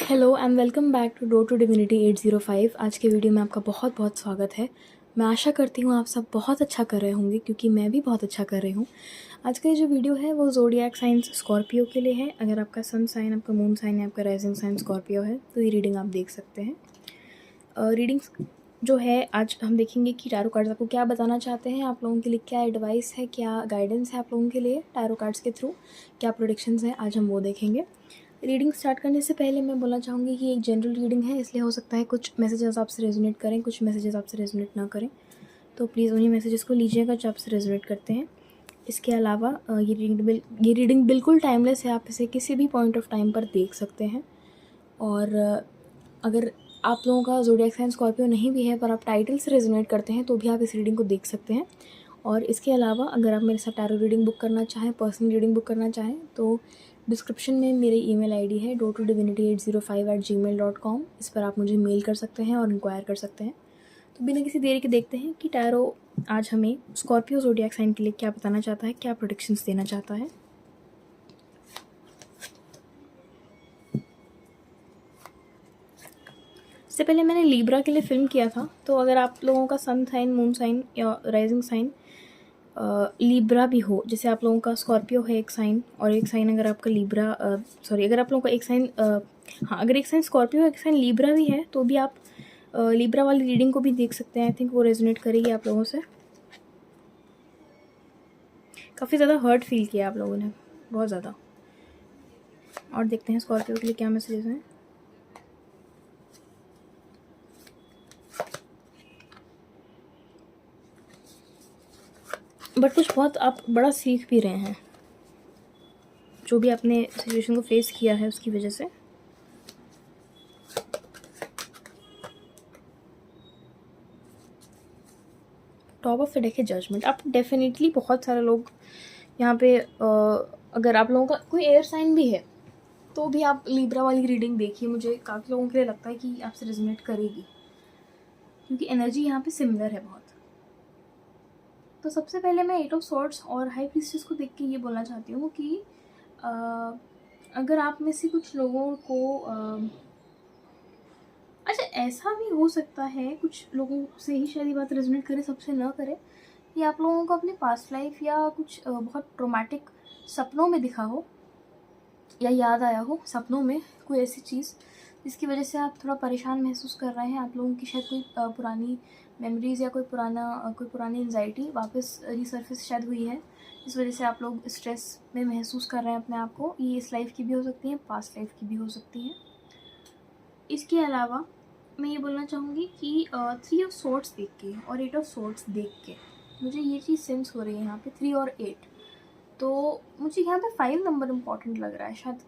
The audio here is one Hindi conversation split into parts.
Hello and welcome back to door to divinity 805। आज के वीडियो में आपका बहुत बहुत स्वागत है। मैं आशा करती हूँ आप सब बहुत अच्छा कर रहे होंगे क्योंकि मैं भी बहुत अच्छा कर रही हूँ। आज का ये जो वीडियो है वो ज़ोडिएक साइंस स्कॉर्पियो के लिए है। अगर आपका सन साइन, आपका मून साइन या आपका राइजिंग साइन स्कॉर्पियो है तो ये रीडिंग आप देख सकते हैं। रीडिंग्स जो है आज हम देखेंगे कि टैरो कार्ड्स आपको क्या बताना चाहते हैं, आप लोगों के लिए क्या एडवाइस है, क्या गाइडेंस है आप लोगों के लिए टैरो कार्ड्स के थ्रू, क्या प्रेडिक्शंस हैं, आज हम वो देखेंगे। रीडिंग स्टार्ट करने से पहले मैं बोलना चाहूँगी कि एक जनरल रीडिंग है, इसलिए हो सकता है कुछ मैसेजेस आपसे रेजोनेट करें, कुछ मैसेजेस आपसे रेजोनेट ना करें, तो प्लीज़ उन्हीं मैसेजेस को लीजिएगा जो आपसे रेजोनेट करते हैं। इसके अलावा ये रीडिंग बिल्कुल टाइमलेस है, आप इसे किसी भी पॉइंट ऑफ टाइम पर देख सकते हैं। और अगर आप लोगों का ज़ोडिएक साइन स्कॉर्पियो नहीं भी है पर आप टाइटल से रेजोनेट करते हैं तो भी आप इस रीडिंग को देख सकते हैं। और इसके अलावा अगर आप मेरे साथ टैरो रीडिंग बुक करना चाहें, पर्सनल रीडिंग बुक करना चाहें, तो डिस्क्रिप्शन में मेरी ईमेल आईडी है doortodivinity805@gmail.com। इस पर आप मुझे मेल कर सकते हैं और इंक्वायर कर सकते हैं। तो बिना किसी देरी के देखते हैं कि टैरो आज हमें स्कॉर्पियो ज़ोडिएक साइन के लिए क्या बताना चाहता है, क्या प्रेडिक्शंस देना चाहता है। इससे पहले मैंने लीब्रा के लिए फ़िल्म किया था, तो अगर आप लोगों का सन साइन, मून साइन या राइजिंग साइन लीब्रा भी हो, जैसे आप लोगों का स्कॉर्पियो है एक साइन और एक साइन अगर आपका लीब्रा अगर आप लोगों का एक साइन अगर एक साइन स्कॉर्पियो एक साइन लीब्रा भी है तो भी आप लीब्रा वाली रीडिंग को भी देख सकते हैं। आई थिंक वो रेजोनेट करेगी आप लोगों से। काफ़ी ज़्यादा हर्ट फील किया आप लोगों ने, बहुत ज़्यादा। और देखते हैं स्कॉर्पियो के लिए क्या मैसेजेस हैं। बट कुछ बहुत आप बड़ा सीख भी रहे हैं, जो भी आपने सिचुएशन को फेस किया है उसकी वजह से। टॉप ऑफ द डेक है जजमेंट। आप डेफिनेटली बहुत सारे लोग यहाँ पे अगर आप लोगों का कोई एयर साइन भी है तो भी आप लीब्रा वाली रीडिंग देखिए, मुझे काफ़ी लोगों के लिए लगता है कि आपसे रेजोनेट करेगी क्योंकि एनर्जी यहाँ पे सिमिलर है बहुत। तो सबसे पहले मैं 8 ऑफ सॉर्ड्स और हाई प्रीस्टेस को देख के ये बोलना चाहती हूँ कि अगर आप में से कुछ लोगों को अच्छा ऐसा भी हो सकता है, कुछ लोगों से ही शायद ये बात रेजोनेट करे, सबसे ना करे, कि आप लोगों को अपनी पास्ट लाइफ या कुछ बहुत ट्रोमेटिक सपनों में दिखा हो या याद आया हो सपनों में कोई ऐसी चीज़ जिसकी वजह से आप थोड़ा परेशान महसूस कर रहे हैं। आप लोगों की शायद कोई पुरानी मेमोरीज़ या कोई पुरानी एंजाइटी वापस रिसर्फेस शायद हुई है, इस वजह से आप लोग स्ट्रेस में महसूस कर रहे हैं अपने आप को। ये इस लाइफ की भी हो सकती है, पास्ट लाइफ की भी हो सकती है। इसके अलावा मैं ये बोलना चाहूँगी कि 3 ऑफ सॉर्ड्स देख के और 8 ऑफ सॉर्ड्स देख के मुझे ये चीज़ सेंस हो रही है यहाँ पे 3 और 8। तो मुझे यहाँ पे 5 नंबर इम्पॉर्टेंट लग रहा है। शायद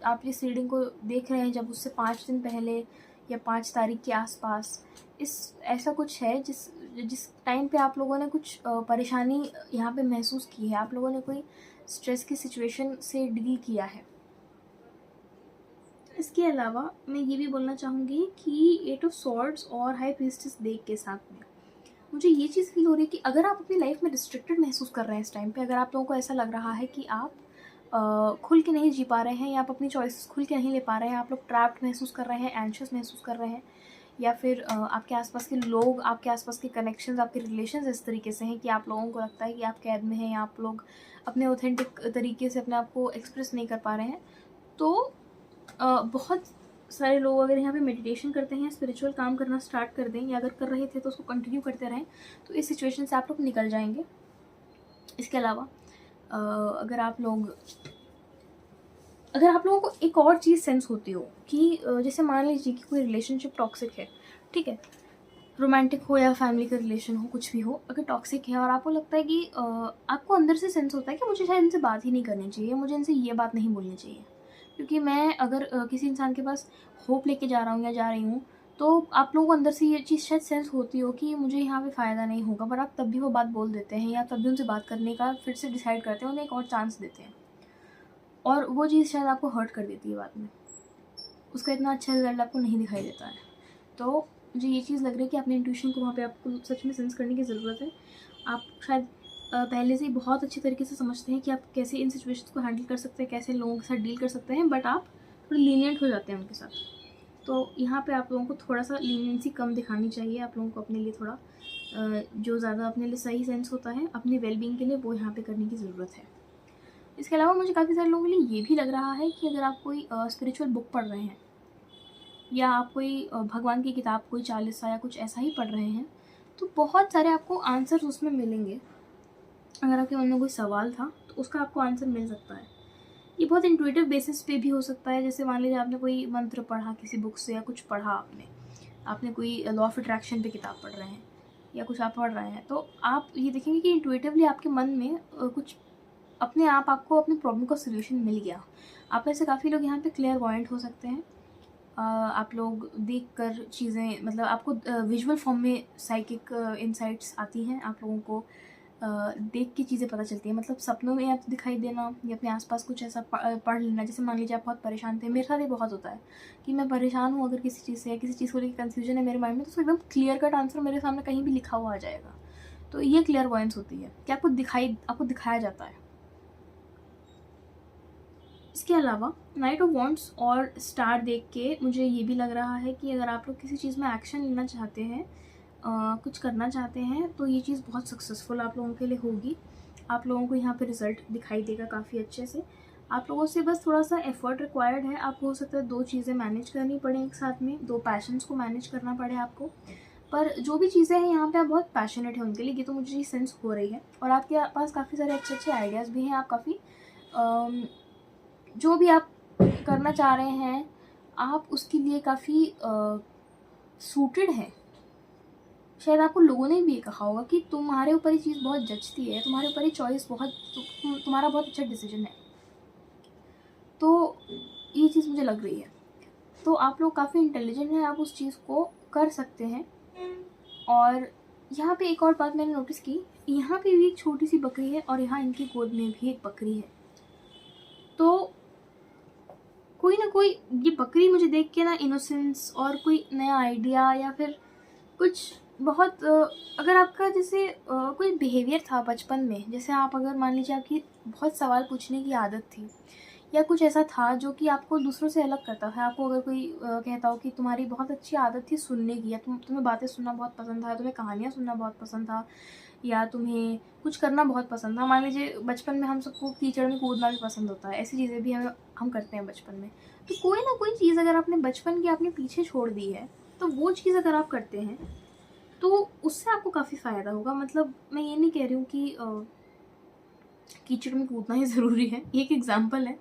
आप इस रीडिंग को देख रहे हैं जब उससे 5 दिन पहले या 5 तारीख के आसपास इस ऐसा कुछ है जिस टाइम पे आप लोगों ने कुछ परेशानी यहाँ पे महसूस की है, आप लोगों ने कोई स्ट्रेस की सिचुएशन से डील किया है। इसके अलावा मैं ये भी बोलना चाहूँगी कि 8 ऑफ सॉर्ड्स और हाई प्रीस्टेस देख के साथ में मुझे ये चीज़ फील हो रही है कि अगर आप अपनी लाइफ में रिस्ट्रिक्टेड महसूस कर रहे हैं इस टाइम पे, अगर आप लोगों को ऐसा लग रहा है कि आप खुल के नहीं जी पा रहे हैं या आप अपनी चॉइसेस खुल के नहीं ले पा रहे हैं, आप लोग ट्रैप्ड महसूस कर रहे हैं, एंशियस महसूस कर रहे हैं, या फिर आपके आसपास के लोग, आपके आसपास के कनेक्शंस, आपके रिलेशंस इस तरीके से हैं कि आप लोगों को लगता है कि आप कैद में हैं या आप लोग अपने ऑथेंटिक तरीके से अपने आप को एक्सप्रेस नहीं कर पा रहे हैं, तो बहुत सारे लोग अगर यहाँ पे मेडिटेशन करते हैं, स्पिरिचुअल काम करना स्टार्ट कर दें या अगर कर रहे थे तो उसको कंटिन्यू करते रहें तो इस सिचुएशन से आप लोग निकल जाएंगे। इसके अलावा अगर आप लोगों को एक और चीज़ सेंस होती हो कि जैसे मान लीजिए कि कोई रिलेशनशिप टॉक्सिक है, ठीक है, रोमांटिक हो या फैमिली का रिलेशन हो, कुछ भी हो, अगर टॉक्सिक है और आपको लगता है कि आपको अंदर से सेंस होता है कि मुझे शायद इनसे बात ही नहीं करनी चाहिए, मुझे इनसे ये बात नहीं बोलनी चाहिए, क्योंकि मैं अगर किसी इंसान के पास होप लेके जा रहा हूँ या जा रही हूँ तो आप लोगों को अंदर से ये चीज़ शायद सेंस होती हो कि मुझे यहाँ पे फ़ायदा नहीं होगा, पर आप तब भी वो बात बोल देते हैं या तब भी उनसे बात करने का फिर से डिसाइड करते हैं, उन्हें एक और चांस देते हैं, और वो चीज़ शायद आपको हर्ट कर देती है बाद में, उसका इतना अच्छा रिजल्ट आपको नहीं दिखाई देता है। तो मुझे ये चीज़ लग रही है कि अपने इंट्यूशन को वहाँ पे आपको सच में सेंस करने की ज़रूरत है। आप शायद पहले से ही बहुत अच्छी तरीके से समझते हैं कि आप कैसे इन सिचुएशंस को हैंडल कर सकते हैं, कैसे लोगों के साथ डील कर सकते हैं, बट आप थोड़े लीनियंट हो जाते हैं उनके साथ। तो यहाँ पे आप लोगों को थोड़ा सा लीनियंसी कम दिखानी चाहिए। आप लोगों को अपने लिए थोड़ा जो ज़्यादा अपने लिए सही सेंस होता है अपनी वेलबींग के लिए, वो यहाँ पे करने की ज़रूरत है। इसके अलावा मुझे काफ़ी सारे लोगों के लिए ये भी लग रहा है कि अगर आप कोई स्पिरिचुअल बुक पढ़ रहे हैं या आप कोई भगवान की किताब, कोई चालीसा या कुछ ऐसा ही पढ़ रहे हैं, तो बहुत सारे आपको आंसर्स उसमें मिलेंगे। अगर आपके मन में कोई सवाल था तो उसका आपको आंसर मिल सकता है। ये बहुत इंट्यूटिव बेसिस पे भी हो सकता है। जैसे मान लीजिए आपने कोई मंत्र पढ़ा किसी बुक से, या कुछ पढ़ा आपने कोई लॉ ऑफ अट्रैक्शन पे किताब पढ़ रहे हैं या कुछ आप पढ़ रहे हैं, तो आप ये देखेंगे कि इंट्यूटिवली आपके मन में कुछ अपने आप आपको अपनी प्रॉब्लम का सोल्यूशन मिल गया। आप में से काफ़ी लोग यहाँ पे क्लियर वॉइंट हो सकते हैं। आप लोग देख कर चीज़ें, मतलब आपको विजुअल फॉर्म में साइकिक इंसाइट्स आती हैं। आप लोगों को देख के चीज़ें पता चलती हैं, मतलब सपनों में या तो दिखाई देना या अपने आसपास कुछ ऐसा पढ़ लेना। जैसे मान लीजिए आप बहुत परेशान थे, मेरे साथ ये बहुत होता है कि मैं परेशान हूँ अगर किसी चीज़ से, या किसी चीज़ को लेकर कन्फ्यूजन है मेरे माइंड में, तो उसको एकदम क्लियर कट आंसर मेरे सामने कहीं भी लिखा हुआ आ जाएगा। तो ये क्लियर वॉइंस होती है कि आपको दिखाया जाता है। इसके अलावा नाइट ऑफ वॉन्ड्स और स्टार देख के मुझे ये भी लग रहा है कि अगर आप लोग किसी चीज़ में एक्शन लेना चाहते हैं, कुछ करना चाहते हैं, तो ये चीज़ बहुत सक्सेसफुल आप लोगों के लिए होगी। आप लोगों को यहाँ पे रिज़ल्ट दिखाई देगा काफ़ी अच्छे से। आप लोगों से बस थोड़ा सा एफर्ट रिक्वायर्ड है। आपको हो सकता है 2 चीज़ें मैनेज करनी पड़े एक साथ में, 2 पैशंस को मैनेज करना पड़े आपको। पर जो भी चीज़ें हैं यहाँ पे आप बहुत पैशनेट हैं उनके लिए, ये तो मुझे ये सेंस हो रही है। और आपके पास काफ़ी सारे अच्छे अच्छे आइडियाज़ भी हैं। आप काफ़ी जो भी आप करना चाह रहे हैं, आप उसके लिए काफ़ी सूटेड हैं। शायद आपको लोगों ने भी ये कहा होगा कि तुम्हारे ऊपर ये चीज़ बहुत जचती है, तुम्हारे ऊपर ये चॉइस बहुत, तुम्हारा बहुत अच्छा डिसीजन है। तो ये चीज़ मुझे लग रही है। तो आप लोग काफ़ी इंटेलिजेंट हैं, आप उस चीज़ को कर सकते हैं। और यहाँ पे एक और बात मैंने नोटिस की, यहाँ पे भी एक छोटी सी बकरी है और यहाँ इनकी गोद में भी एक बकरी है। तो कोई ना कोई, ये बकरी मुझे देख के ना इनोसेंस और कोई नया आइडिया या फिर कुछ बहुत अगर आपका जैसे कोई बिहेवियर था बचपन में, जैसे आप अगर मान लीजिए आपकी बहुत सवाल पूछने की आदत थी, या कुछ ऐसा था जो कि आपको दूसरों से अलग करता था। आपको अगर कोई कहता हो कि तुम्हारी बहुत अच्छी आदत थी सुनने की, या तुम्हें बातें सुनना बहुत पसंद था, तुम्हें कहानियाँ सुनना बहुत पसंद था, या तुम्हें कुछ करना बहुत पसंद था। मान लीजिए बचपन में हम सबको कीचड़ में कूदना भी पसंद होता है, ऐसी चीज़ें भी हम करते हैं बचपन में। तो कोई ना कोई चीज़ अगर आपने बचपन की आपने पीछे छोड़ दी है, तो वो चीज़ अगर आप करते हैं तो उससे आपको काफ़ी फ़ायदा होगा। मतलब मैं ये नहीं कह रही हूँ कि कीचड़ में कूदना ही ज़रूरी है, ये एक एग्जाम्पल है।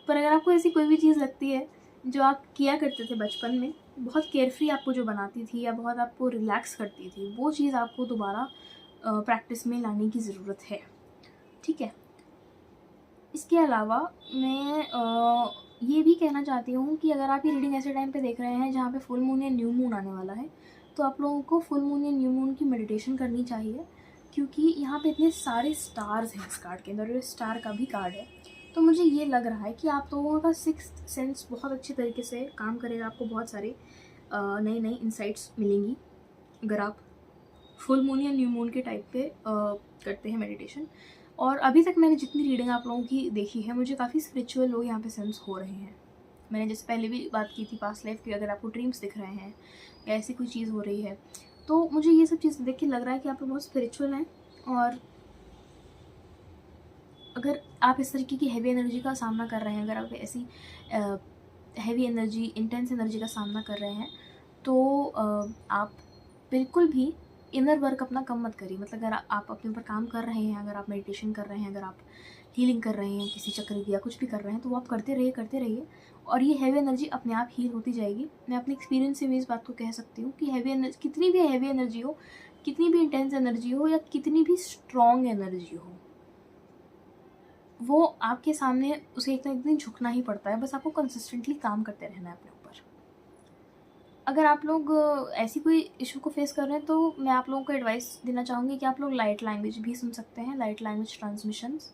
पर अगर आपको ऐसी कोई भी चीज़ लगती है जो आप किया करते थे बचपन में, बहुत केयरफ्री आपको जो बनाती थी या बहुत आपको रिलैक्स करती थी, वो चीज़ आपको दोबारा प्रैक्टिस में लाने की ज़रूरत है। ठीक है। इसके अलावा मैं ये भी कहना चाहती हूँ कि अगर आप ये रीडिंग ऐसे टाइम पे देख रहे हैं जहाँ पे फुल मून या न्यू मून आने वाला है, तो आप लोगों को फुल मून या न्यू मून की मेडिटेशन करनी चाहिए, क्योंकि यहाँ पे इतने सारे स्टार्स हैं इस कार्ड के अंदर, और स्टार का भी कार्ड है। तो मुझे ये लग रहा है कि आप लोगों का सिक्स्थ सेंस बहुत अच्छे तरीके से काम करेगा। आपको बहुत सारे नई नई इंसाइट्स मिलेंगी अगर आप फुल मून या न्यू मून के टाइप पे करते हैं मेडिटेशन। और अभी तक मैंने जितनी रीडिंग आप लोगों की देखी है, मुझे काफ़ी स्पिरिचुअल लोग यहाँ पे सेंस हो रहे हैं। मैंने जैसे पहले भी बात की थी पास्ट लाइफ की, अगर आपको ड्रीम्स दिख रहे हैं या ऐसी कोई चीज़ हो रही है, तो मुझे ये सब चीज़ देख के लग रहा है कि आप लोग बहुत स्पिरिचुअल हैं। और अगर आप इस तरीके की हैवी एनर्जी का सामना कर रहे हैं, अगर आप ऐसी हैवी एनर्जी, इंटेंस एनर्जी का सामना कर रहे हैं, तो आप बिल्कुल भी इनर वर्क अपना कम मत करिए। मतलब अगर आप अपने ऊपर काम कर रहे हैं, अगर आप मेडिटेशन कर रहे हैं, अगर आप हीलिंग कर रहे हैं किसी चक्र की या कुछ भी कर रहे हैं, तो वो आप करते रहिए और ये हैवी एनर्जी अपने आप हील होती जाएगी। मैं अपने एक्सपीरियंस से भी इस बात को कह सकती हूँ कि हैवी एनर्जी, कितनी भी हैवी एनर्जी हो, कितनी भी इंटेंस एनर्जी हो, या कितनी भी स्ट्रॉन्ग एनर्जी हो, वो आपके सामने उसे एक दिन झुकना ही पड़ता है। बस आपको कंसिस्टेंटली काम करते रहना है अपने ऊपर। अगर आप लोग ऐसी कोई इशू को फेस कर रहे हैं, तो मैं आप लोगों को एडवाइस देना चाहूँगी कि आप लोग लाइट लैंग्वेज भी सुन सकते हैं, लाइट लैंग्वेज ट्रांसमिशंस।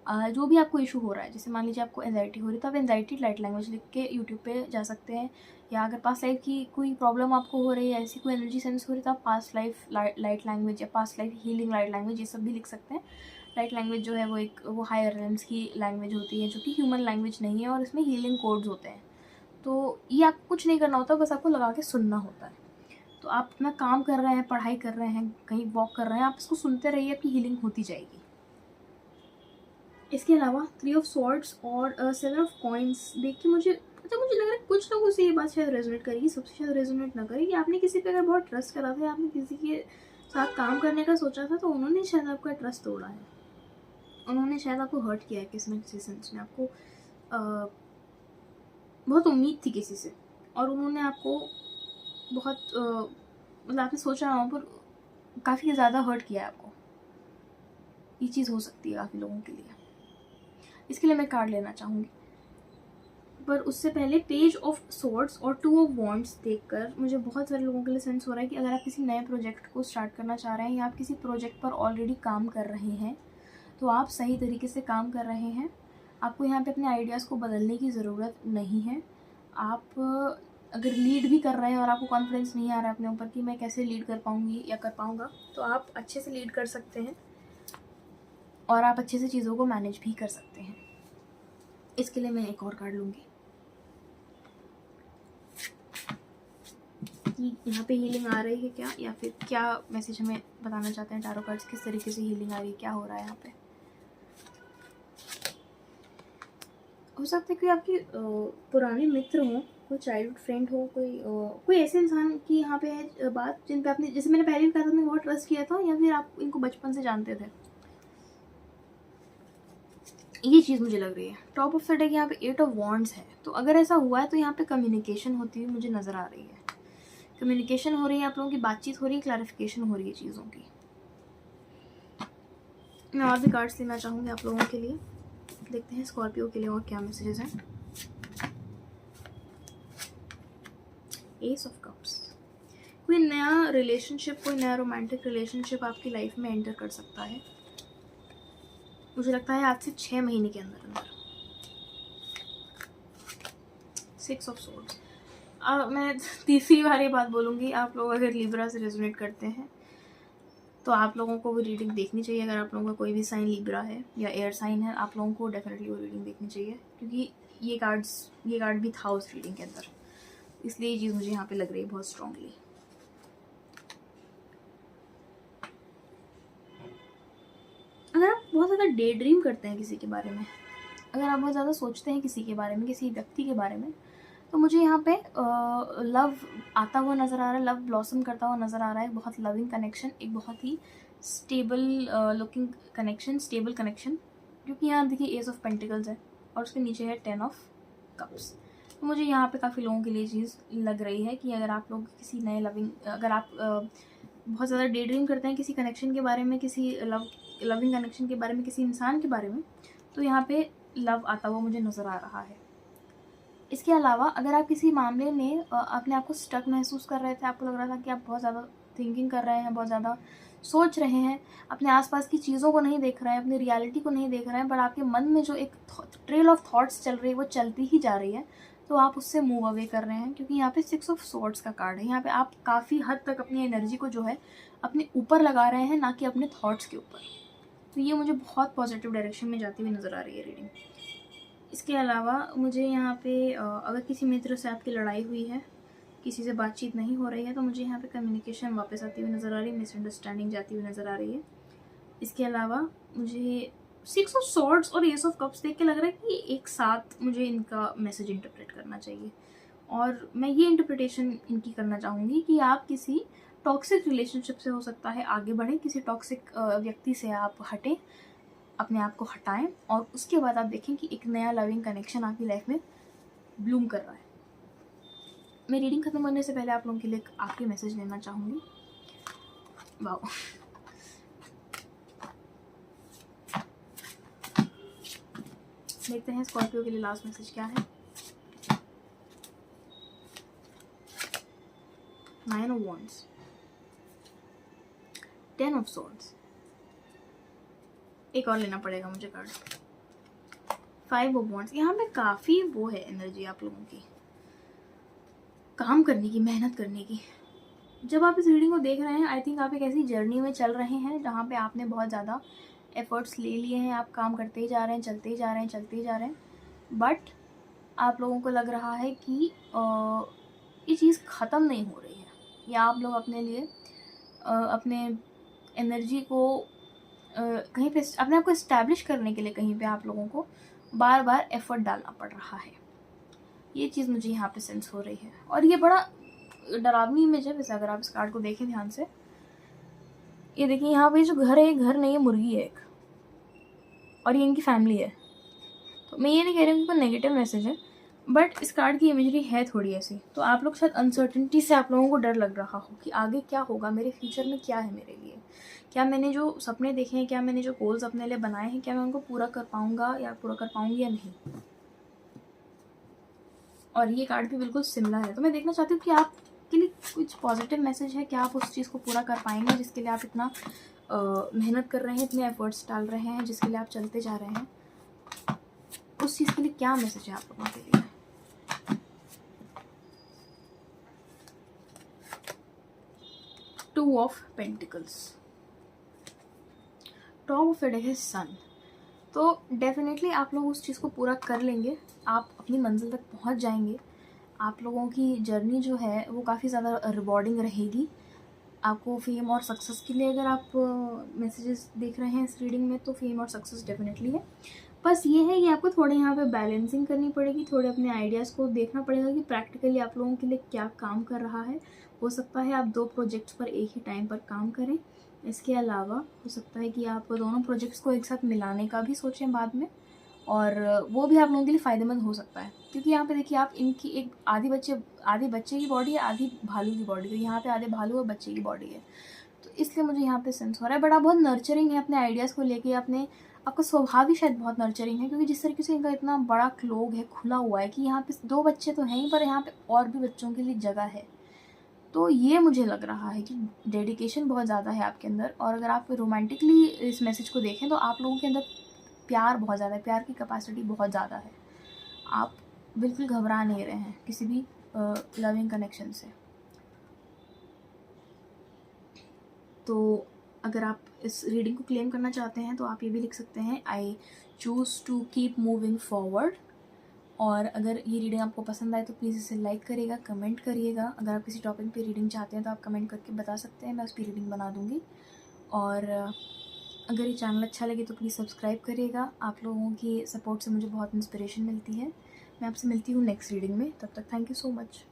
जो भी आपको इशू हो रहा है, जैसे मान लीजिए आपको एंजाइटी हो रही है, तो आप एंजाइटी लाइट लैंग्वेज लिख के यूट्यूब पे जा सकते हैं। या अगर पास्ट लाइफ की कोई प्रॉब्लम आपको हो रही है, ऐसी कोई एनर्जी सेंस हो रही है, तो आप पास्ट लाइफ लाइट लैंग्वेज या past life healing light language, ये सब भी लिख सकते हैं। लाइट लैंग्वेज जो है वो हायर रेल्म्स की लैंग्वेज होती है, जो कि ह्यूमन लैंग्वेज नहीं है, और इसमें हीलिंग कोड्स होते हैं। तो ये आपको कुछ नहीं करना होता, बस आपको लगा के सुनना होता है। तो आप अपना काम कर रहे हैं, पढ़ाई कर रहे हैं, कहीं वॉक कर रहे हैं, आप इसको सुनते रहिए, आपकी हीलिंग होती जाएगी। इसके अलावा 3 ऑफ स्वॉर्ड्स और 7 ऑफ कॉइन्स देख के मुझे लग रहा है कुछ लोगों से ये बात शायद रेजोनेट करेगी, सबसे शायद रेजोनेट ना करेगी। आपने किसी पे अगर बहुत ट्रस्ट करा था, आपने किसी के साथ काम करने का सोचा था, तो उन्होंने शायद आपका ट्रस्ट तोड़ा है, उन्होंने शायद आपको हर्ट किया है किसी न किसी सेंस में। आपको बहुत उम्मीद थी किसी से और उन्होंने आपको बहुत मतलब आपने सोचा ना पर काफ़ी ज़्यादा हर्ट किया है आपको। ये चीज़ हो सकती है काफ़ी लोगों के लिए। इसके लिए मैं कार्ड लेना चाहूँगी, पर उससे पहले पेज ऑफ स्वॉर्ड्स और 2 ऑफ वॉन्ड्स देखकर मुझे बहुत सारे लोगों के लिए सेंस हो रहा है कि अगर आप किसी नए प्रोजेक्ट को स्टार्ट करना चाह रहे हैं या आप किसी प्रोजेक्ट पर ऑलरेडी काम कर रहे हैं, तो आप सही तरीके से काम कर रहे हैं। आपको यहाँ पे अपने आइडियाज़ को बदलने की ज़रूरत नहीं है। आप अगर लीड भी कर रहे हैं और आपको कॉन्फिडेंस नहीं आ रहा है अपने ऊपर कि मैं कैसे लीड कर पाऊँगी या कर पाऊँगा, तो आप अच्छे से लीड कर सकते हैं और आप अच्छे से चीज़ों को मैनेज भी कर सकते हैं। इसके लिए मैं एक और कार्ड लूँगी कि यहाँ पे हीलिंग आ रही है क्या, या फिर क्या मैसेज हमें बताना चाहते हैं टैरो कार्ड्स, किस तरीके से हीलिंग आ रही है, क्या हो रहा है यहाँ पे। हो सकता है कि आपके पुराने मित्र हों, कोई चाइल्डहुड फ्रेंड हो, कोई ऐसे इंसान की यहाँ पे है बात जिन पे आपने, जैसे मैंने पहले भी कहा था, आपने बहुत ट्रस्ट किया था, या फिर आप इनको बचपन से जानते थे। ये चीज़ मुझे लग रही है। टॉप ऑफ द डेक यहाँ पे 8 ऑफ वॉन्ड्स है, तो अगर ऐसा हुआ है तो यहाँ पे कम्युनिकेशन होती हुई मुझे नज़र आ रही है। कम्युनिकेशन हो रही है, आप लोगों की बातचीत हो रही है, क्लैरिफिकेशन हो रही है चीज़ों की। मैं और भी कार्ड्स लेना चाहूँगी आप लोगों के लिए। देखते हैं स्कॉर्पियो के लिए और क्या मैसेजेस हैं। S of cups. कोई नया रिलेशनशिप, कोई नया रोमांटिक रिलेशनशिप आपकी लाइफ में एंटर कर सकता है, मुझे लगता है आज से 6 महीने के अंदर अंदर। 6 ऑफ सोर्ड्स। मैं तीसरी बार ये बात बोलूँगी, आप लोग अगर लिब्रा से रेजोनेट करते हैं तो आप लोगों को वो रीडिंग देखनी चाहिए। अगर आप लोगों का कोई भी साइन लिब्रा है या एयर साइन है, आप लोगों को डेफिनेटली वो रीडिंग देखनी चाहिए, क्योंकि ये कार्ड भी था उस रीडिंग के अंदर, इसलिए ये चीज़ मुझे यहाँ पे लग रही है बहुत स्ट्रांगली। अगर आप बहुत ज़्यादा डे ड्रीम करते हैं किसी के बारे में, अगर आप बहुत ज़्यादा सोचते हैं किसी के बारे में, किसी व्यक्ति के बारे में, तो मुझे यहाँ पे लव आता हुआ नज़र आ रहा है, लव ब्लॉसम करता हुआ नज़र आ रहा है। बहुत लविंग कनेक्शन, एक बहुत ही stable looking connection, stable connection, क्योंकि यहाँ देखिए एस ऑफ पेंटिकल्स है और उसके नीचे है 10 ऑफ कप्स। तो मुझे यहाँ पे काफ़ी लोगों के लिए चीज़ लग रही है कि अगर आप लोग किसी नए अगर आप बहुत ज़्यादा डे ड्रीम करते हैं किसी कनेक्शन के बारे में, किसी लविंग कनेक्शन के बारे में, किसी इंसान के बारे में, तो यहाँ पे लव आता हुआ मुझे नज़र आ रहा है। इसके अलावा अगर आप किसी मामले में अपने आप को स्टक महसूस कर रहे थे, आपको लग रहा था कि आप बहुत ज़्यादा थिंकिंग कर रहे हैं, बहुत ज़्यादा सोच रहे हैं, अपने आसपास की चीज़ों को नहीं देख रहे हैं, अपनी रियलिटी को नहीं देख रहे हैं, बट आपके मन में जो एक ट्रेल ऑफ थॉट्स चल रही है वो चलती ही जा रही है, तो आप उससे मूव अवे कर रहे हैं, क्योंकि यहाँ पे 6 ऑफ स्वॉर्ड्स का कार्ड है। यहाँ पे आप काफ़ी हद तक अपनी एनर्जी को जो है अपने ऊपर लगा रहे हैं, ना कि अपने थॉट्स के ऊपर। तो ये मुझे बहुत पॉजिटिव डायरेक्शन में जाती हुई नज़र आ रही है रीडिंग। इसके अलावा मुझे यहाँ पे अगर किसी मित्र से आपकी लड़ाई हुई है, किसी से बातचीत नहीं हो रही है, तो मुझे यहाँ पे कम्युनिकेशन वापस आती हुई नज़र आ रही है, मिसअंडरस्टैंडिंग जाती हुई नज़र आ रही है। इसके अलावा मुझे 6 ऑफ स्वॉर्ड्स और एस ऑफ कप्स देख के लग रहा है कि एक साथ मुझे इनका मैसेज इंटरप्रेट करना चाहिए, और मैं ये इंटरप्रिटेशन इनकी करना चाहूँगी कि आप किसी टॉक्सिक रिलेशनशिप से हो सकता है आगे बढ़ें, किसी टॉक्सिक व्यक्ति से आप हटें, अपने आप को हटाएं, और उसके बाद आप देखें कि एक नया लविंग कनेक्शन आपकी लाइफ में ब्लूम कर रहा है। मैं रीडिंग खत्म करने से पहले आप लोगों के लिए एक आखिरी मैसेज लेना चाहूँगी। वाओ, देखते हैं स्कॉर्पियो के लिए लास्ट मैसेज क्या है। 9 ऑफ वॉन्ड्स, 10 ऑफ स्वॉर्ड्स, एक और लेना पड़ेगा मुझे कार्ड। 5 of wands. यहाँ पे काफ़ी वो है एनर्जी आप लोगों की, काम करने की, मेहनत करने की। जब आप इस रीडिंग को देख रहे हैं, आई थिंक आप एक ऐसी जर्नी में चल रहे हैं जहाँ पे आपने बहुत ज़्यादा एफर्ट्स ले लिए हैं, आप काम करते ही जा रहे हैं, चलते ही जा रहे हैं, चलते ही जा रहे हैं, बट आप लोगों को लग रहा है कि ये चीज़ ख़त्म नहीं हो रही है, या आप लोग अपने लिए अपने एनर्जी को कहीं पे अपने आप को इस्टेब्लिश करने के लिए कहीं पे आप लोगों को बार बार एफ़र्ट डालना पड़ रहा है। ये चीज़ मुझे यहाँ पे सेंस हो रही है, और ये बड़ा डरावनी इमेज है। वैसे अगर आप इस कार्ड को देखें ध्यान से, ये देखिए यहाँ पे जो घर है, ये घर नहीं है, मुर्गी है एक, और ये इनकी फैमिली है। तो मैं ये नहीं कह रही हूँ कि कोई नेगेटिव मैसेज है, बट इस कार्ड की इमेजरी है थोड़ी ऐसी। तो आप लोग शायद अनसर्टेनिटी से आप लोगों को डर लग रहा हो कि आगे क्या होगा, मेरे फ्यूचर में क्या है मेरे लिए, क्या मैंने जो सपने देखे हैं, क्या मैंने जो गोल्स अपने लिए बनाए हैं, क्या मैं उनको पूरा कर पाऊँगा या पूरा कर पाऊँगी या नहीं। और ये कार्ड भी बिल्कुल सिमिलर है। तो मैं देखना चाहती हूँ कि आपके लिए कुछ पॉजिटिव मैसेज है, क्या आप उस चीज़ को पूरा कर पाएंगे जिसके लिए आप इतना मेहनत कर रहे हैं, इतने एफर्ट्स डाल रहे हैं, जिसके लिए आप चलते जा रहे हैं, उस चीज़ के लिए क्या मैसेज है आप लोगों के लिए। Two of pentacles, top of it है सन। तो डेफिनेटली आप लोग उस चीज़ को पूरा कर लेंगे, आप अपनी मंजिल तक पहुंच जाएंगे। आप लोगों की जर्नी जो है वो काफ़ी ज़्यादा रिवॉर्डिंग रहेगी। आपको फेम और सक्सेस के लिए अगर आप मैसेजेस देख रहे हैं इस रीडिंग में, तो फेम और सक्सेस डेफिनेटली है। बस ये है कि आपको थोड़े यहाँ पे बैलेंसिंग करनी पड़ेगी, थोड़े अपने आइडियाज़ को देखना पड़ेगा कि प्रैक्टिकली आप लोगों के लिए क्या काम कर रहा है। हो सकता है आप 2 प्रोजेक्ट्स पर एक ही टाइम पर काम करें। इसके अलावा हो सकता है कि आप दोनों प्रोजेक्ट्स को एक साथ मिलाने का भी सोचें बाद में, और वो भी आप लोगों के लिए फ़ायदेमंद हो सकता है। क्योंकि यहाँ पे देखिए, आप इनकी एक आधी बच्चे की बॉडी है, आधी भालू की बॉडी है। यहाँ पे आधे भालू और बच्चे की बॉडी है, तो इसलिए मुझे यहाँ पे सेंस हो रहा है। बट आप बहुत नर्चरिंग है अपने आइडियाज़ को लेके, आपका स्वभाव ही शायद बहुत नर्चरिंग है, क्योंकि जिस तरीके से इनका इतना बड़ा क्लोग है, खुला हुआ है, कि यहाँ पे 2 बच्चे तो हैं ही, पर यहाँ पे और भी बच्चों के लिए जगह है। तो ये मुझे लग रहा है कि डेडिकेशन बहुत ज़्यादा है आपके अंदर। और अगर आप रोमांटिकली इस मैसेज को देखें तो आप लोगों के अंदर प्यार बहुत ज़्यादा है, प्यार की कैपेसिटी बहुत ज़्यादा है। आप बिल्कुल घबरा नहीं रहे हैं किसी भी लविंग कनेक्शन से। तो अगर आप इस रीडिंग को क्लेम करना चाहते हैं तो आप ये भी लिख सकते हैं, I choose to keep moving forward. और अगर ये रीडिंग आपको पसंद आए तो प्लीज़ इसे लाइक करिएगा, कमेंट करिएगा। अगर आप किसी टॉपिक पे रीडिंग चाहते हैं तो आप कमेंट करके बता सकते हैं, मैं उस पर रीडिंग बना दूँगी। और अगर ये चैनल अच्छा लगे तो प्लीज़ सब्सक्राइब करिएगा। आप लोगों की सपोर्ट से मुझे बहुत इंस्पिरेशन मिलती है। मैं आपसे मिलती हूँ नेक्स्ट रीडिंग में, तब तक थैंक यू सो मच।